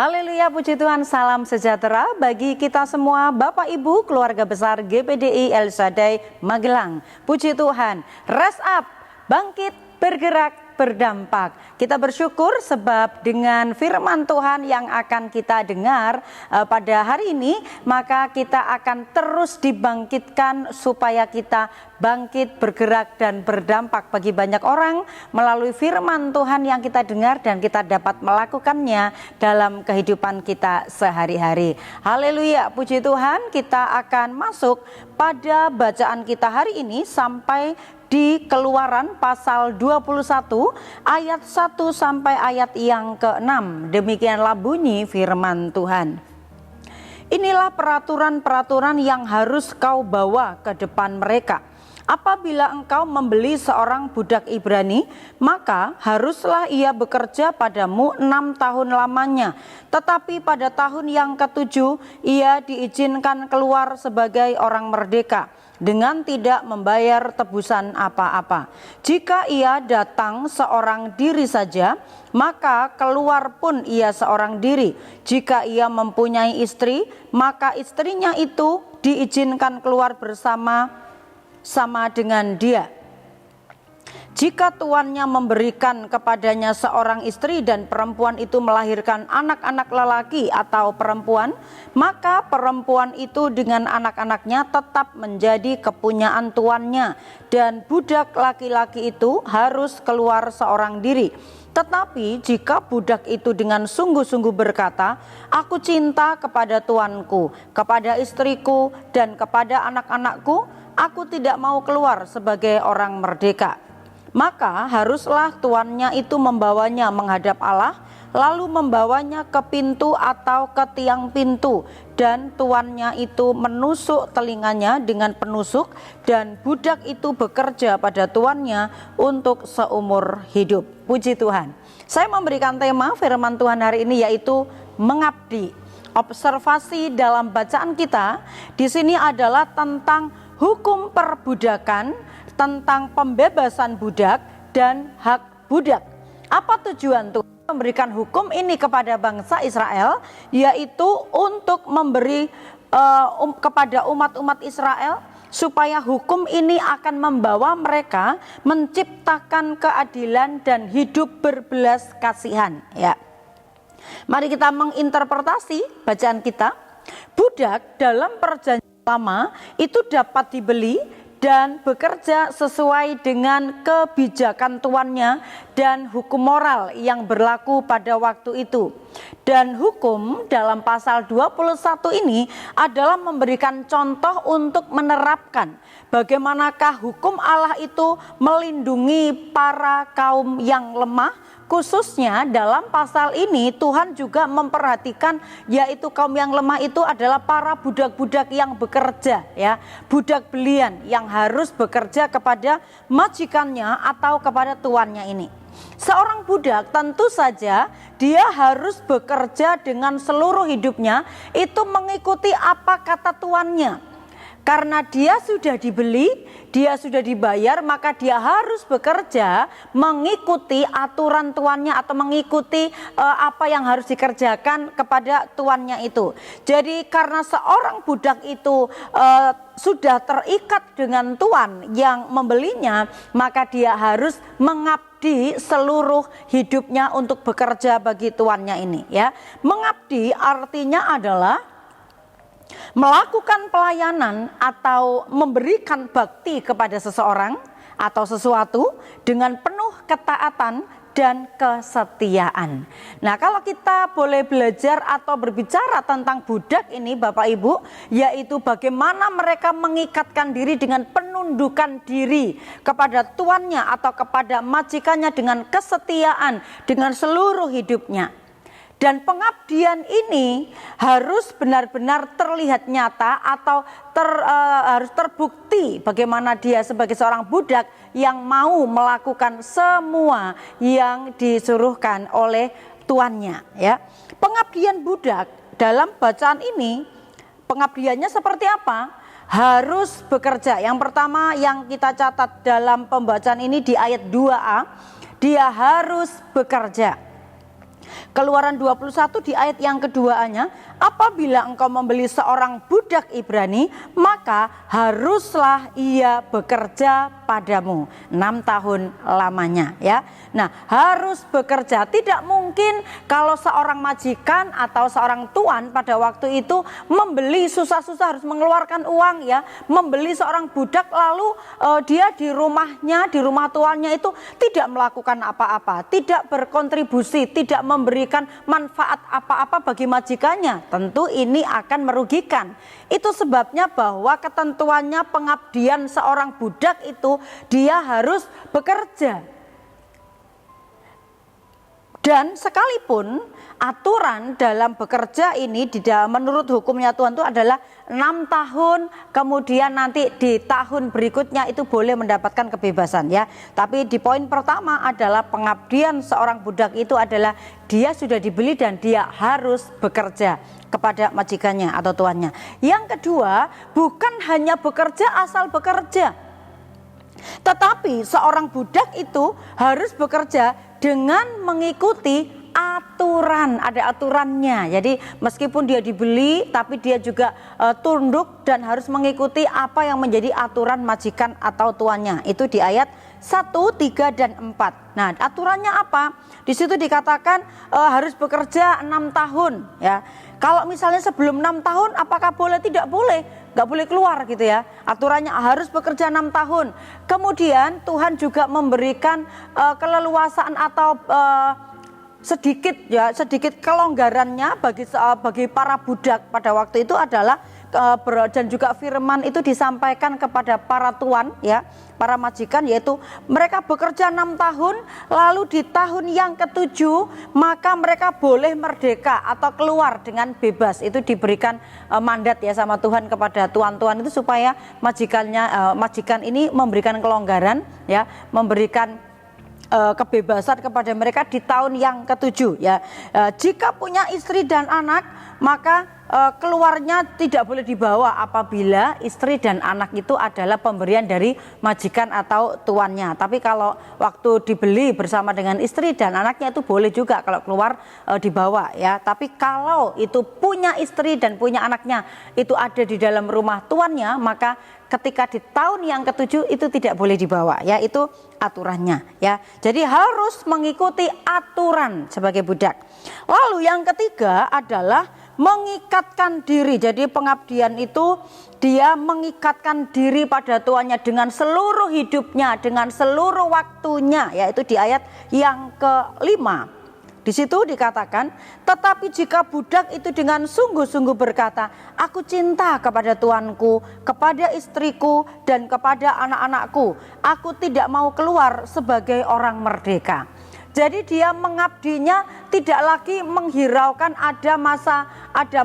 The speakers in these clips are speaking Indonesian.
Haleluya, puji Tuhan, salam sejahtera bagi kita semua, Bapak Ibu, keluarga besar GPDI El Shaddai Magelang. Puji Tuhan, rise up, bangkit, bergerak, berdampak. Kita bersyukur sebab dengan firman Tuhan yang akan kita dengar pada hari ini, maka kita akan terus dibangkitkan supaya kita bangkit, bergerak, dan berdampak bagi banyak orang melalui firman Tuhan yang kita dengar dan kita dapat melakukannya dalam kehidupan kita sehari-hari. Haleluya, puji Tuhan, kita akan masuk pada bacaan kita hari ini sampai di Keluaran pasal 21 ayat 1 sampai ayat yang ke-6. Demikianlah bunyi firman Tuhan. Inilah peraturan-peraturan yang harus kau bawa ke depan mereka. Apabila engkau membeli seorang budak Ibrani, maka haruslah ia bekerja padamu 6 tahun lamanya. Tetapi pada tahun yang ke-7 ia diizinkan keluar sebagai orang merdeka dengan tidak membayar tebusan apa-apa. Jika ia datang seorang diri saja, maka keluar pun ia seorang diri. Jika ia mempunyai istri, maka istrinya itu diizinkan keluar bersama dengan dia. Jika tuannya memberikan kepadanya seorang istri dan perempuan itu melahirkan anak-anak lelaki atau perempuan, maka perempuan itu dengan anak-anaknya tetap menjadi kepunyaan tuannya, dan budak laki-laki itu harus keluar seorang diri. Tetapi jika budak itu dengan sungguh-sungguh berkata, aku cinta kepada tuanku, kepada istriku, dan kepada anak-anakku, aku tidak mau keluar sebagai orang merdeka, maka haruslah tuannya itu membawanya menghadap Allah, lalu membawanya ke pintu atau ke tiang pintu, dan tuannya itu menusuk telinganya dengan penusuk, dan budak itu bekerja pada tuannya untuk seumur hidup. Puji Tuhan. Saya memberikan tema firman Tuhan hari ini yaitu mengabdi. Observasi dalam bacaan kita di sini adalah tentang hukum perbudakan, tentang pembebasan budak dan hak budak. Apa tujuan Tuhan memberikan hukum ini kepada bangsa Israel? Yaitu untuk memberi kepada umat-umat Israel supaya hukum ini akan membawa mereka menciptakan keadilan dan hidup berbelas kasihan. Ya, mari kita menginterpretasi bacaan kita. Budak dalam perjanjian lama itu dapat dibeli dan bekerja sesuai dengan kebijakan tuannya dan hukum moral yang berlaku pada waktu itu. Dan hukum dalam pasal 21 ini adalah memberikan contoh untuk menerapkan bagaimanakah hukum Allah itu melindungi para kaum yang lemah. Khususnya dalam pasal ini Tuhan juga memperhatikan yaitu kaum yang lemah itu adalah para budak-budak yang bekerja, ya, budak belian yang harus bekerja kepada majikannya atau kepada tuannya ini. Seorang budak tentu saja dia harus bekerja dengan seluruh hidupnya itu mengikuti apa kata tuannya. Karena dia sudah dibeli, dia sudah dibayar, maka dia harus bekerja mengikuti aturan tuannya atau mengikuti apa yang harus dikerjakan kepada tuannya itu. Jadi karena seorang budak itu sudah terikat dengan tuan yang membelinya, maka dia harus mengabdi seluruh hidupnya untuk bekerja bagi tuannya ini, ya. Mengabdi artinya adalah melakukan pelayanan atau memberikan bakti kepada seseorang atau sesuatu dengan penuh ketaatan dan kesetiaan. Nah, kalau kita boleh belajar atau berbicara tentang budak ini Bapak Ibu, yaitu bagaimana mereka mengikatkan diri dengan penundukan diri kepada tuannya atau kepada majikannya dengan kesetiaan dengan seluruh hidupnya. Dan pengabdian ini harus benar-benar terlihat nyata atau harus terbukti bagaimana dia sebagai seorang budak yang mau melakukan semua yang disuruhkan oleh tuannya, ya. Pengabdian budak dalam bacaan ini, pengabdiannya seperti apa? Harus bekerja. Yang pertama yang kita catat dalam pembacaan ini di ayat 2a, dia harus bekerja. Keluaran 21 di ayat yang keduanya, apabila engkau membeli seorang budak Ibrani, maka haruslah ia bekerja padamu 6 tahun lamanya, ya. Nah, harus bekerja. Tidak mungkin kalau seorang majikan atau seorang tuan pada waktu itu membeli susah-susah harus mengeluarkan uang, ya, membeli seorang budak lalu dia di rumahnya, di rumah tuannya itu tidak melakukan apa-apa, tidak berkontribusi, tidak memberikan manfaat apa-apa bagi majikannya. Tentu ini akan merugikan. Itu sebabnya bahwa ketentuannya pengabdian seorang budak itu dia harus bekerja. Dan sekalipun aturan dalam bekerja ini menurut hukumnya Tuhan itu adalah 6 tahun, kemudian nanti di tahun berikutnya itu boleh mendapatkan kebebasan, ya. Tapi di poin pertama adalah pengabdian seorang budak itu adalah dia sudah dibeli dan dia harus bekerja kepada majikannya atau tuannya. Yang kedua, bukan hanya bekerja asal bekerja, tetapi seorang budak itu harus bekerja dengan mengikuti aturan, ada aturannya. Jadi meskipun dia dibeli, tapi dia juga tunduk dan harus mengikuti apa yang menjadi aturan majikan atau tuannya. Itu di ayat 1, 3, dan 4. Nah, aturannya apa? Di situ dikatakan harus bekerja 6 tahun, ya. Kalau misalnya sebelum 6 tahun, apakah boleh? Tidak boleh, nggak boleh keluar gitu, ya. Aturannya harus bekerja 6 tahun. Kemudian Tuhan juga memberikan keleluasaan atau sedikit kelonggarannya bagi para budak pada waktu itu adalah dan juga firman itu disampaikan kepada para tuan, ya, para majikan, yaitu mereka bekerja 6 tahun, lalu di tahun yang ke-7 maka mereka boleh merdeka atau keluar dengan bebas. Itu diberikan mandat, ya, sama Tuhan kepada tuan-tuan itu supaya majikan ini memberikan kelonggaran, ya, memberikan kebebasan kepada mereka di tahun yang ke-7, ya. Jika punya istri dan anak, maka keluarnya tidak boleh dibawa apabila istri dan anak itu adalah pemberian dari majikan atau tuannya. Tapi kalau waktu dibeli bersama dengan istri dan anaknya itu boleh juga kalau keluar dibawa, ya. Tapi kalau itu punya istri dan punya anaknya itu ada di dalam rumah tuannya, maka ketika di tahun yang ke-7 itu tidak boleh dibawa, ya. Itu aturannya, ya. Jadi harus mengikuti aturan sebagai budak. Lalu yang ketiga adalah mengikatkan diri. Jadi pengabdian itu dia mengikatkan diri pada tuannya dengan seluruh hidupnya, dengan seluruh waktunya, yaitu di ayat yang ke-5. Di situ dikatakan, tetapi jika budak itu dengan sungguh-sungguh berkata, aku cinta kepada tuanku, kepada istriku, dan kepada anak-anakku, aku tidak mau keluar sebagai orang merdeka. Jadi dia mengabdinya tidak lagi menghiraukan ada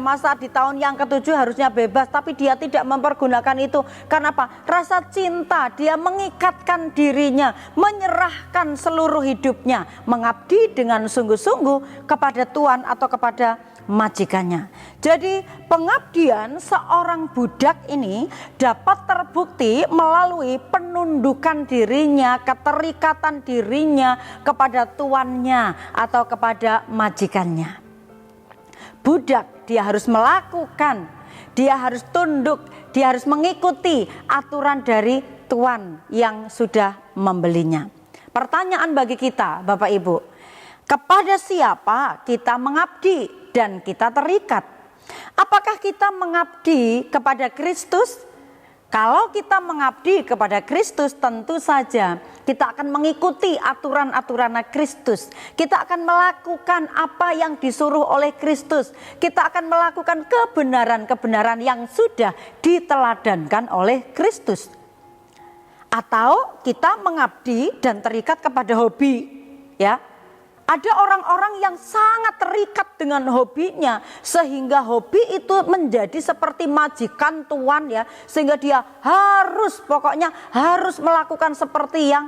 masa di tahun yang ke-7 harusnya bebas, tapi dia tidak mempergunakan itu. Karena apa? Rasa cinta, dia mengikatkan dirinya, menyerahkan seluruh hidupnya, mengabdi dengan sungguh-sungguh kepada Tuhan atau kepada majikannya. Jadi pengabdian seorang budak ini dapat terbukti melalui penundukan dirinya, keterikatan dirinya kepada tuannya atau kepada majikannya. Budak dia harus melakukan, dia harus tunduk, dia harus mengikuti aturan dari tuan yang sudah membelinya. Pertanyaan bagi kita, Bapak Ibu, kepada siapa kita mengabdi dan kita terikat? Apakah kita mengabdi kepada Kristus? Kalau kita mengabdi kepada Kristus, tentu saja kita akan mengikuti aturan-aturan Kristus. Kita akan melakukan apa yang disuruh oleh Kristus. Kita akan melakukan kebenaran-kebenaran yang sudah diteladankan oleh Kristus. Atau kita mengabdi dan terikat kepada hobi, ya. Ada orang-orang yang sangat terikat dengan hobinya, sehingga hobi itu menjadi seperti majikan tuan, ya, sehingga dia pokoknya harus melakukan seperti yang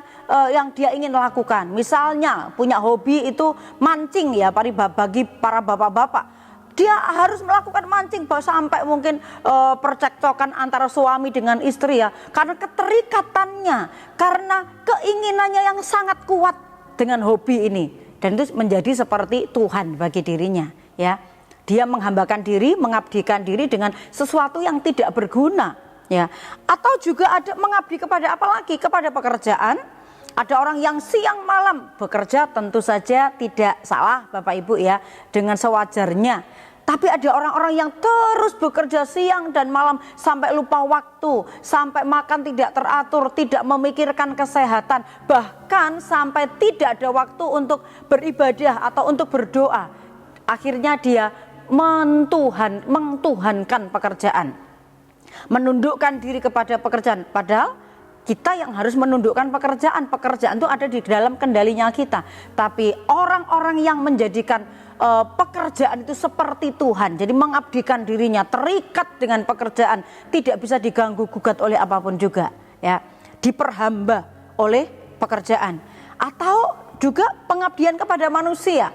dia ingin lakukan. Misalnya punya hobi itu mancing, ya, bagi para bapak-bapak, dia harus melakukan mancing sampai mungkin percekcokan antara suami dengan istri, ya, karena keterikatannya, karena keinginannya yang sangat kuat dengan hobi ini. dan itu menjadi seperti Tuhan bagi dirinya, ya. Dia menghambakan diri, mengabdikan diri dengan sesuatu yang tidak berguna, ya. Atau juga ada mengabdi kepada apa lagi? Kepada pekerjaan. Ada orang yang siang malam bekerja, tentu saja tidak salah Bapak Ibu ya, dengan sewajarnya. Tapi ada orang-orang yang terus bekerja siang dan malam sampai lupa waktu, sampai makan tidak teratur, tidak memikirkan kesehatan, bahkan sampai tidak ada waktu untuk beribadah atau untuk berdoa. Akhirnya dia mengtuhankan pekerjaan, menundukkan diri kepada pekerjaan, padahal kita yang harus menundukkan pekerjaan itu ada di dalam kendalinya kita. Tapi orang-orang yang menjadikan pekerjaan itu seperti Tuhan, jadi mengabdikan dirinya, terikat dengan pekerjaan, tidak bisa diganggu gugat oleh apapun juga, ya, diperhamba oleh pekerjaan. Atau juga pengabdian kepada manusia,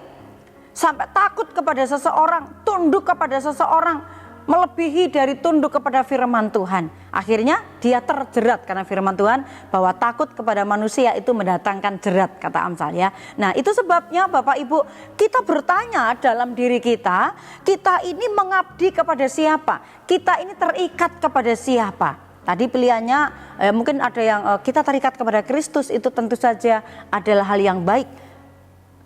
sampai takut kepada seseorang, tunduk kepada seseorang, melebihi dari tunduk kepada firman Tuhan. Akhirnya dia terjerat karena firman Tuhan bahwa takut kepada manusia itu mendatangkan jerat, kata Amsal ya. Nah, itu sebabnya Bapak Ibu, kita bertanya dalam diri kita ini mengabdi kepada siapa? Kita ini terikat kepada siapa? Tadi pilihannya mungkin ada yang kita terikat kepada Kristus, itu tentu saja adalah hal yang baik.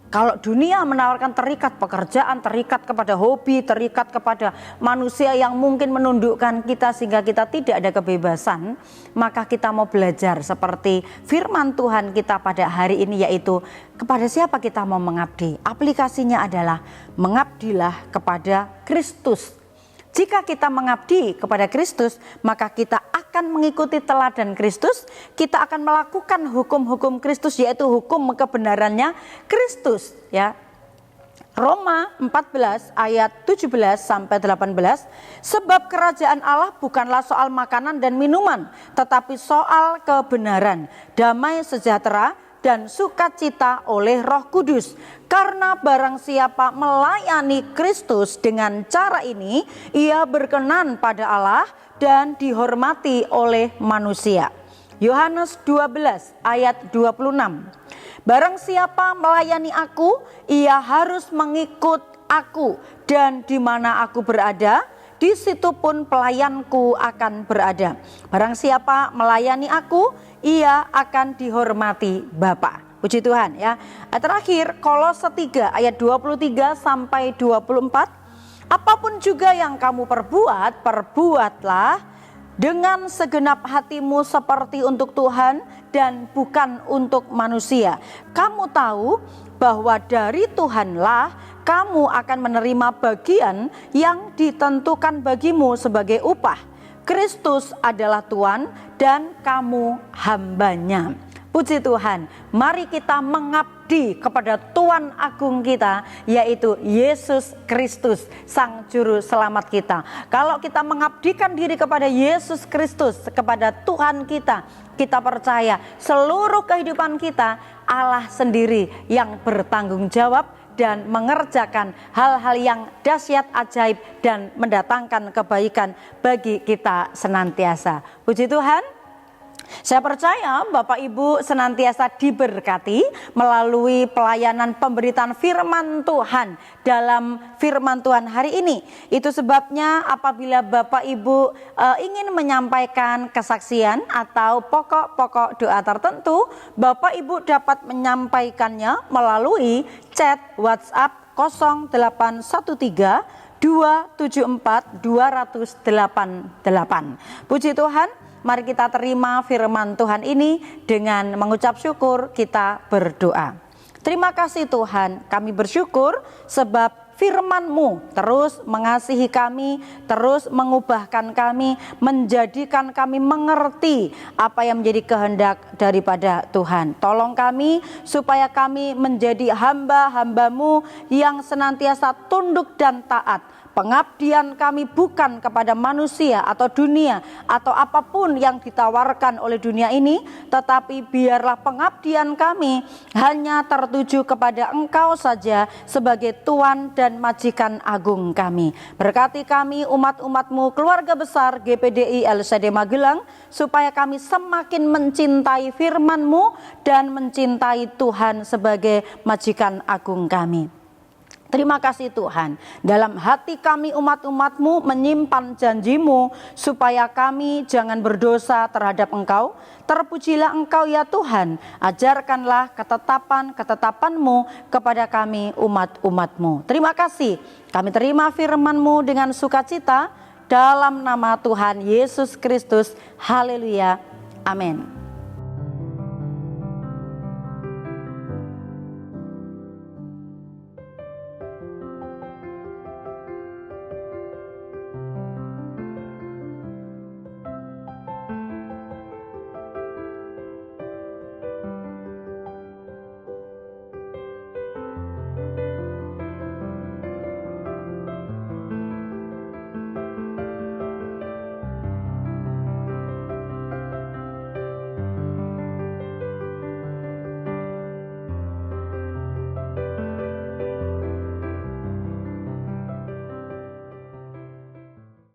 Kalau dunia menawarkan terikat pekerjaan, terikat kepada hobi, terikat kepada manusia yang mungkin menundukkan kita sehingga kita tidak ada kebebasan, maka kita mau belajar seperti firman Tuhan kita pada hari ini, yaitu kepada siapa kita mau mengabdi. Aplikasinya adalah mengabdilah kepada Kristus. Jika kita mengabdi kepada Kristus, maka kita akan mengikuti teladan Kristus, kita akan melakukan hukum-hukum Kristus, yaitu hukum kebenarannya Kristus, ya. Roma 14 ayat 17 sampai 18, sebab kerajaan Allah bukanlah soal makanan dan minuman, tetapi soal kebenaran, damai sejahtera dan sukacita oleh Roh Kudus. Karena barang siapa melayani Kristus dengan cara ini, ia berkenan pada Allah dan dihormati oleh manusia. Yohanes 12 ayat 26. Barang siapa melayani aku, ia harus mengikut aku, dan di mana aku berada, di situ pun pelayanku akan berada. Barang siapa melayani aku, ia akan dihormati Bapa. Puji Tuhan ya. Terakhir Kolose 3 ayat 23 sampai 24. Apapun juga yang kamu perbuat, perbuatlah dengan segenap hatimu seperti untuk Tuhan dan bukan untuk manusia. Kamu tahu bahwa dari Tuhanlah kamu akan menerima bagian yang ditentukan bagimu sebagai upah. Kristus adalah Tuhan dan kamu hambanya. Puji Tuhan, mari kita mengabdi kepada Tuhan Agung kita, yaitu Yesus Kristus, Sang Juru Selamat kita. Kalau kita mengabdikan diri kepada Yesus Kristus, kepada Tuhan kita, kita percaya seluruh kehidupan kita Allah sendiri yang bertanggung jawab dan mengerjakan hal-hal yang dahsyat, ajaib, dan mendatangkan kebaikan bagi kita senantiasa. Puji Tuhan. Saya percaya Bapak Ibu senantiasa diberkati melalui pelayanan pemberitaan firman Tuhan dalam firman Tuhan hari ini. Itu sebabnya apabila Bapak Ibu ingin menyampaikan kesaksian atau pokok-pokok doa tertentu, Bapak Ibu dapat menyampaikannya melalui chat WhatsApp 0813 274 288. Puji Tuhan. Mari kita terima firman Tuhan ini dengan mengucap syukur, kita berdoa. Terima kasih Tuhan, kami bersyukur sebab firman-Mu terus mengasihi kami, terus mengubahkan kami, menjadikan kami mengerti apa yang menjadi kehendak daripada Tuhan. Tolong kami supaya kami menjadi hamba-hamba-Mu yang senantiasa tunduk dan taat Pengabdian kami bukan kepada manusia atau dunia atau apapun yang ditawarkan oleh dunia ini, tetapi biarlah pengabdian kami hanya tertuju kepada Engkau saja sebagai Tuan dan Majikan Agung kami. Berkati kami umat-umat-Mu, keluarga besar GPDI LSD Magelang, supaya kami semakin mencintai firman-Mu dan mencintai Tuhan sebagai Majikan Agung kami. Terima kasih Tuhan, dalam hati kami umat-umat-Mu menyimpan janji-Mu supaya kami jangan berdosa terhadap Engkau. Terpujilah Engkau ya Tuhan, ajarkanlah ketetapan-ketetapan-Mu kepada kami umat-umat-Mu. Terima kasih, kami terima firman-Mu dengan sukacita dalam nama Tuhan Yesus Kristus. Haleluya, amin.